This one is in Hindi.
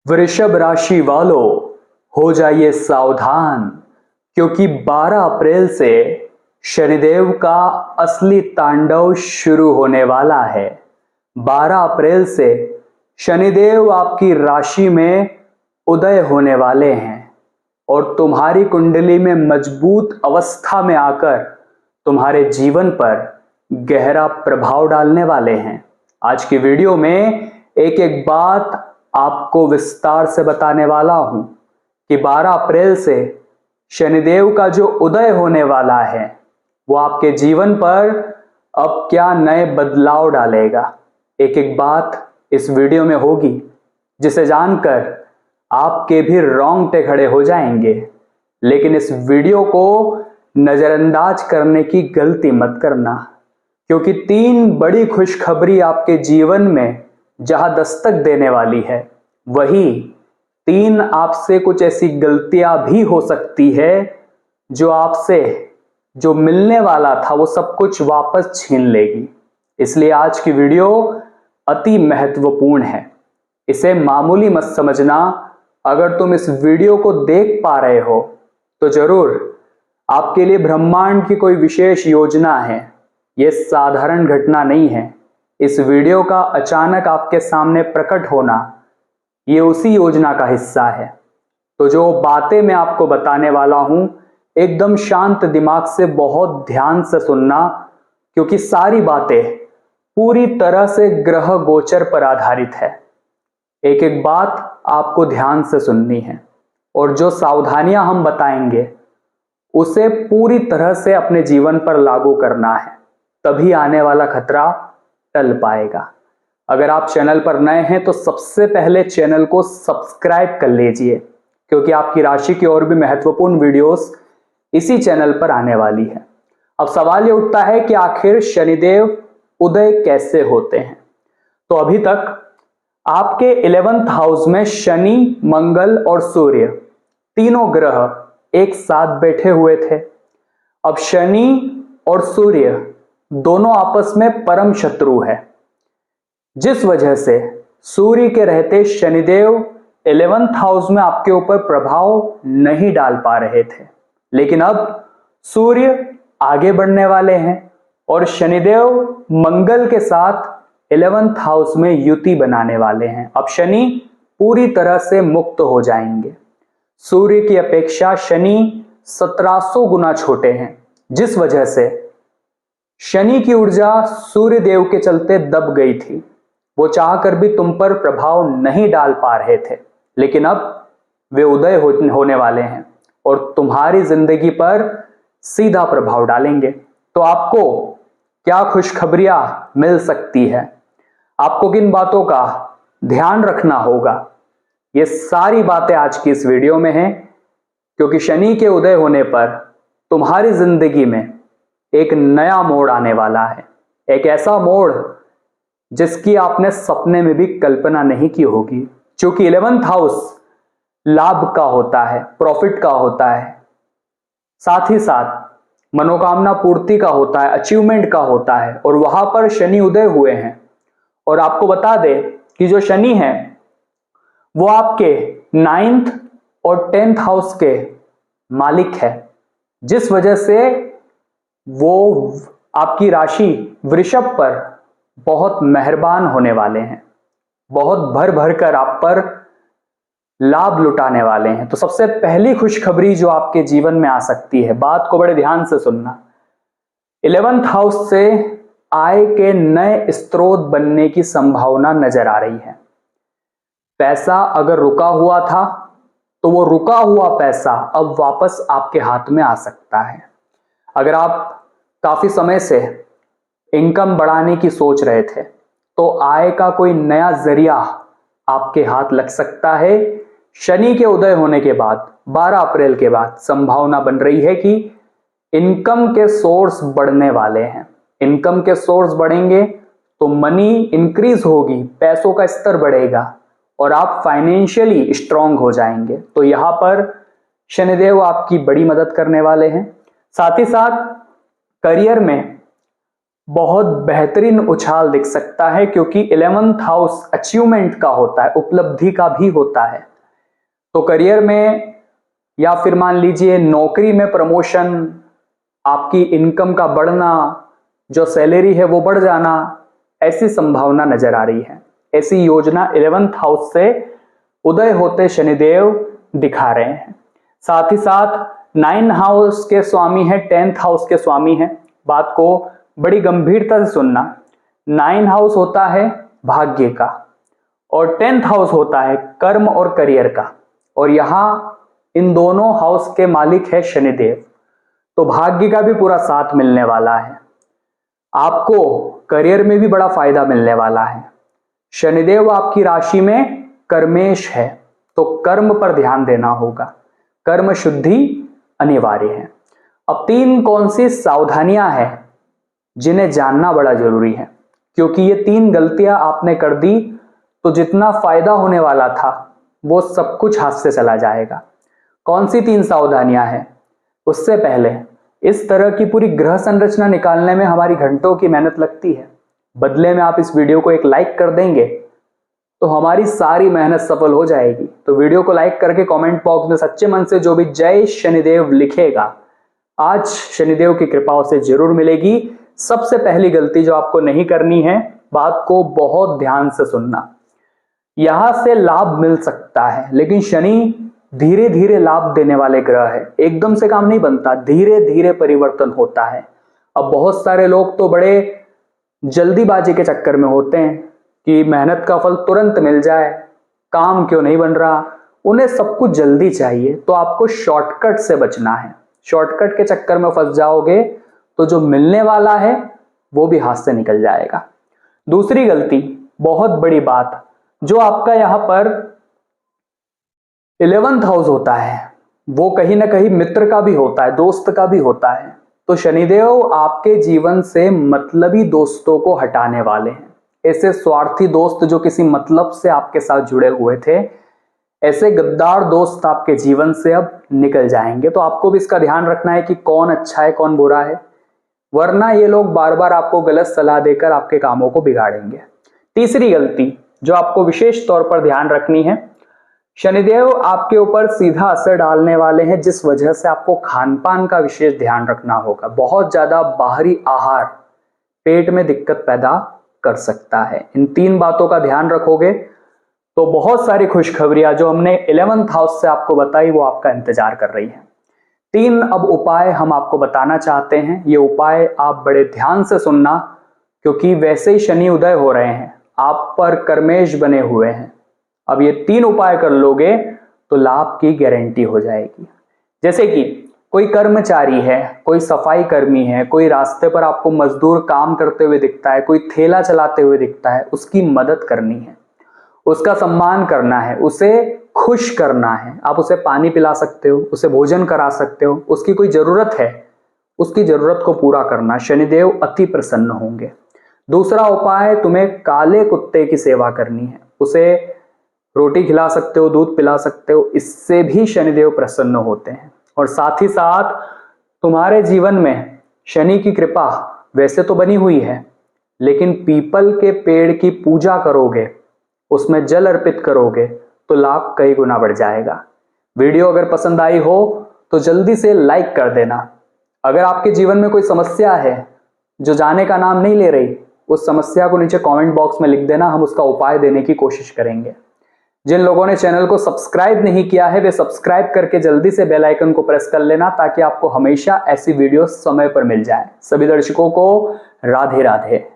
वृषभ राशि वालों, हो जाइए सावधान, क्योंकि 12 अप्रैल से शनिदेव का असली तांडव शुरू होने वाला है। 12 अप्रैल से शनिदेव आपकी राशि में उदय होने वाले हैं और तुम्हारी कुंडली में मजबूत अवस्था में आकर तुम्हारे जीवन पर गहरा प्रभाव डालने वाले हैं। आज की वीडियो में एक एक बात आपको विस्तार से बताने वाला हूं कि 12 अप्रैल से शनिदेव का जो उदय होने वाला है वो आपके जीवन पर अब क्या नए बदलाव डालेगा। एक एक बात इस वीडियो में होगी जिसे जानकर आपके भी रोंगटे खड़े हो जाएंगे। लेकिन इस वीडियो को नजरअंदाज करने की गलती मत करना, क्योंकि 3 बड़ी खुशखबरी आपके जीवन में जहां दस्तक देने वाली है, वही 3 आपसे कुछ ऐसी गलतियां भी हो सकती है जो आपसे जो मिलने वाला था वो सब कुछ वापस छीन लेगी। इसलिए आज की वीडियो अति महत्वपूर्ण है, इसे मामूली मत समझना। अगर तुम इस वीडियो को देख पा रहे हो तो जरूर आपके लिए ब्रह्मांड की कोई विशेष योजना है। यह साधारण घटना नहीं है। इस वीडियो का अचानक आपके सामने प्रकट होना ये उसी योजना का हिस्सा है। तो जो बातें मैं आपको बताने वाला हूं, एकदम शांत दिमाग से बहुत ध्यान से सुनना, क्योंकि सारी बातें पूरी तरह से ग्रह गोचर पर आधारित है। एक एक बात आपको ध्यान से सुननी है और जो सावधानियां हम बताएंगे उसे पूरी तरह से अपने जीवन पर लागू करना है, तभी आने वाला खतरा टल पाएगा। अगर आप चैनल पर नए हैं तो सबसे पहले चैनल को सब्सक्राइब कर लीजिए, क्योंकि आपकी राशि की और भी महत्वपूर्ण वीडियोस इसी चैनल पर आने वाली है। अब सवाल ये उठता है कि आखिर शनिदेव उदय कैसे होते हैं। तो अभी तक आपके 11th हाउस में शनि, मंगल और सूर्य तीनों ग्रह एक साथ बैठे हुए थे। अब शनि और सूर्य दोनों आपस में परम शत्रु है, जिस वजह से सूर्य के रहते शनिदेव 11th हाउस में आपके ऊपर प्रभाव नहीं डाल पा रहे थे। लेकिन अब सूर्य आगे बढ़ने वाले हैं और शनिदेव मंगल के साथ 11th हाउस में युति बनाने वाले हैं। अब शनि पूरी तरह से मुक्त हो जाएंगे। सूर्य की अपेक्षा शनि 1700 गुना छोटे हैं, जिस वजह से शनि की ऊर्जा सूर्य देव के चलते दब गई थी। वो चाहकर भी तुम पर प्रभाव नहीं डाल पा रहे थे, लेकिन अब वे उदय होने वाले हैं और तुम्हारी जिंदगी पर सीधा प्रभाव डालेंगे। तो आपको क्या खुशखबरियां मिल सकती है, आपको किन बातों का ध्यान रखना होगा, ये सारी बातें आज की इस वीडियो में हैं। क्योंकि शनि के उदय होने पर तुम्हारी जिंदगी में एक नया मोड़ आने वाला है, एक ऐसा मोड़ जिसकी आपने सपने में भी कल्पना नहीं की होगी। क्योंकि 11th हाउस लाभ का होता है, प्रॉफिट का होता है, साथ ही साथ मनोकामना पूर्ति का होता है, अचीवमेंट का होता है, और वहां पर शनि उदय हुए हैं। और आपको बता दें कि जो शनि है वो आपके 9th और 10th हाउस के मालिक है, जिस वजह से वो आपकी राशि वृषभ पर बहुत मेहरबान होने वाले हैं, बहुत भर भर कर आप पर लाभ लुटाने वाले हैं। तो सबसे पहली खुशखबरी जो आपके जीवन में आ सकती है, बात को बड़े ध्यान से सुनना, 11th हाउस से आय के नए स्रोत बनने की संभावना नजर आ रही है। पैसा अगर रुका हुआ था तो वो रुका हुआ पैसा अब वापस आपके हाथ में आ सकता है। अगर आप काफी समय से इनकम बढ़ाने की सोच रहे थे तो आय का कोई नया जरिया आपके हाथ लग सकता है। शनि के उदय होने के बाद 12 अप्रैल के बाद संभावना बन रही है कि इनकम के सोर्स बढ़ने वाले हैं। इनकम के सोर्स बढ़ेंगे तो मनी इंक्रीज होगी, पैसों का स्तर बढ़ेगा और आप फाइनेंशियली स्ट्रांग हो जाएंगे। तो यहां पर शनिदेव आपकी बड़ी मदद करने वाले हैं। साथ ही साथ करियर में बहुत बेहतरीन उछाल दिख सकता है, क्योंकि 11th हाउस अचीवमेंट का होता है, उपलब्धि का भी होता है। तो करियर में या फिर मान लीजिए नौकरी में प्रमोशन, आपकी इनकम का बढ़ना, जो सैलरी है वो बढ़ जाना, ऐसी संभावना नजर आ रही है। ऐसी योजना 11th हाउस से उदय होते शनिदेव दिखा रहे हैं। साथ ही साथ 9 हाउस के स्वामी है, 10th हाउस के स्वामी है। बात को बड़ी गंभीरता से सुनना। 9 हाउस होता है भाग्य का और 10th हाउस होता है कर्म और करियर का, और यहां इन दोनों हाउस के मालिक है शनिदेव। तो भाग्य का भी पूरा साथ मिलने वाला है, आपको करियर में भी बड़ा फायदा मिलने वाला है। शनिदेव आपकी राशि में कर्मेश है, तो कर्म पर ध्यान देना होगा, कर्म शुद्धि अनिवार्य है। अब 3 कौन सी सावधानियां हैं जिन्हें जानना बड़ा जरूरी है, क्योंकि ये 3 गलतियां आपने कर दी तो जितना फायदा होने वाला था वो सब कुछ हाथ से चला जाएगा। कौन सी 3 सावधानियां हैं? उससे पहले इस तरह की पूरी ग्रह संरचना निकालने में हमारी घंटों की मेहनत लगती है। बदले में आप इस वीडियो को एक लाइक कर देंगे तो हमारी सारी मेहनत सफल हो जाएगी। तो वीडियो को लाइक करके कमेंट बॉक्स में सच्चे मन से जो भी जय शनिदेव लिखेगा, आज शनिदेव की कृपा उसे जरूर मिलेगी। सबसे पहली गलती जो आपको नहीं करनी है, बात को बहुत ध्यान से सुनना। यहां से लाभ मिल सकता है, लेकिन शनि धीरे धीरे लाभ देने वाले ग्रह है, एकदम से काम नहीं बनता, धीरे धीरे परिवर्तन होता है। अब बहुत सारे लोग तो बड़े जल्दीबाजी के चक्कर में होते हैं कि मेहनत का फल तुरंत मिल जाए, काम क्यों नहीं बन रहा, उन्हें सब कुछ जल्दी चाहिए। तो आपको शॉर्टकट से बचना है। शॉर्टकट के चक्कर में फंस जाओगे तो जो मिलने वाला है वो भी हाथ से निकल जाएगा। दूसरी गलती, बहुत बड़ी बात, जो आपका यहां पर 11th हाउस होता है वो कहीं ना कहीं मित्र का भी होता है, दोस्त का भी होता है। तो शनिदेव आपके जीवन से मतलबी दोस्तों को हटाने वाले हैं। ऐसे स्वार्थी दोस्त जो किसी मतलब से आपके साथ जुड़े हुए थे, ऐसे गद्दार दोस्त आपके जीवन से अब निकल जाएंगे। तो आपको भी इसका ध्यान रखना है कि कौन अच्छा है कौन बुरा है, वरना ये लोग बार बार आपको गलत सलाह देकर आपके कामों को बिगाड़ेंगे। तीसरी गलती जो आपको विशेष तौर पर ध्यान रखनी है, शनिदेव आपके ऊपर सीधा असर डालने वाले हैं, जिस वजह से आपको खान पान का विशेष ध्यान रखना होगा। बहुत ज्यादा बाहरी आहार पेट में दिक्कत पैदा कर सकता है। इन 3 बातों का ध्यान रखोगे तो बहुत सारी खुशखबरियां जो हमने 11th हाउस से आपको बताई वो आपका इंतजार कर रही है। 3 अब उपाय हम आपको बताना चाहते हैं। ये उपाय आप बड़े ध्यान से सुनना, क्योंकि वैसे ही शनि उदय हो रहे हैं, आप पर कर्मेश बने हुए हैं। अब ये 3 उपाय कर लोगे तो लाभ की गारंटी हो जाएगी। जैसे कि कोई कर्मचारी है, कोई सफाई कर्मी है, कोई रास्ते पर आपको मजदूर काम करते हुए दिखता है, कोई ठेला चलाते हुए दिखता है, उसकी मदद करनी है, उसका सम्मान करना है, उसे खुश करना है। आप उसे पानी पिला सकते हो, उसे भोजन करा सकते हो, उसकी कोई जरूरत है, उसकी जरूरत को पूरा करना, शनिदेव अति प्रसन्न होंगे। दूसरा उपाय, तुम्हें काले कुत्ते की सेवा करनी है, उसे रोटी खिला सकते हो, दूध पिला सकते हो, इससे भी शनिदेव प्रसन्न होते हैं। और साथ ही साथ तुम्हारे जीवन में शनि की कृपा वैसे तो बनी हुई है, लेकिन पीपल के पेड़ की पूजा करोगे, उसमें जल अर्पित करोगे तो लाभ कई गुना बढ़ जाएगा। वीडियो अगर पसंद आई हो तो जल्दी से लाइक कर देना। अगर आपके जीवन में कोई समस्या है जो जाने का नाम नहीं ले रही, उस समस्या को नीचे कमेंट बॉक्स में लिख देना, हम उसका उपाय देने की कोशिश करेंगे। जिन लोगों ने चैनल को सब्सक्राइब नहीं किया है वे सब्सक्राइब करके जल्दी से बेल आइकन को प्रेस कर लेना, ताकि आपको हमेशा ऐसी वीडियो समय पर मिल जाए। सभी दर्शकों को राधे राधे।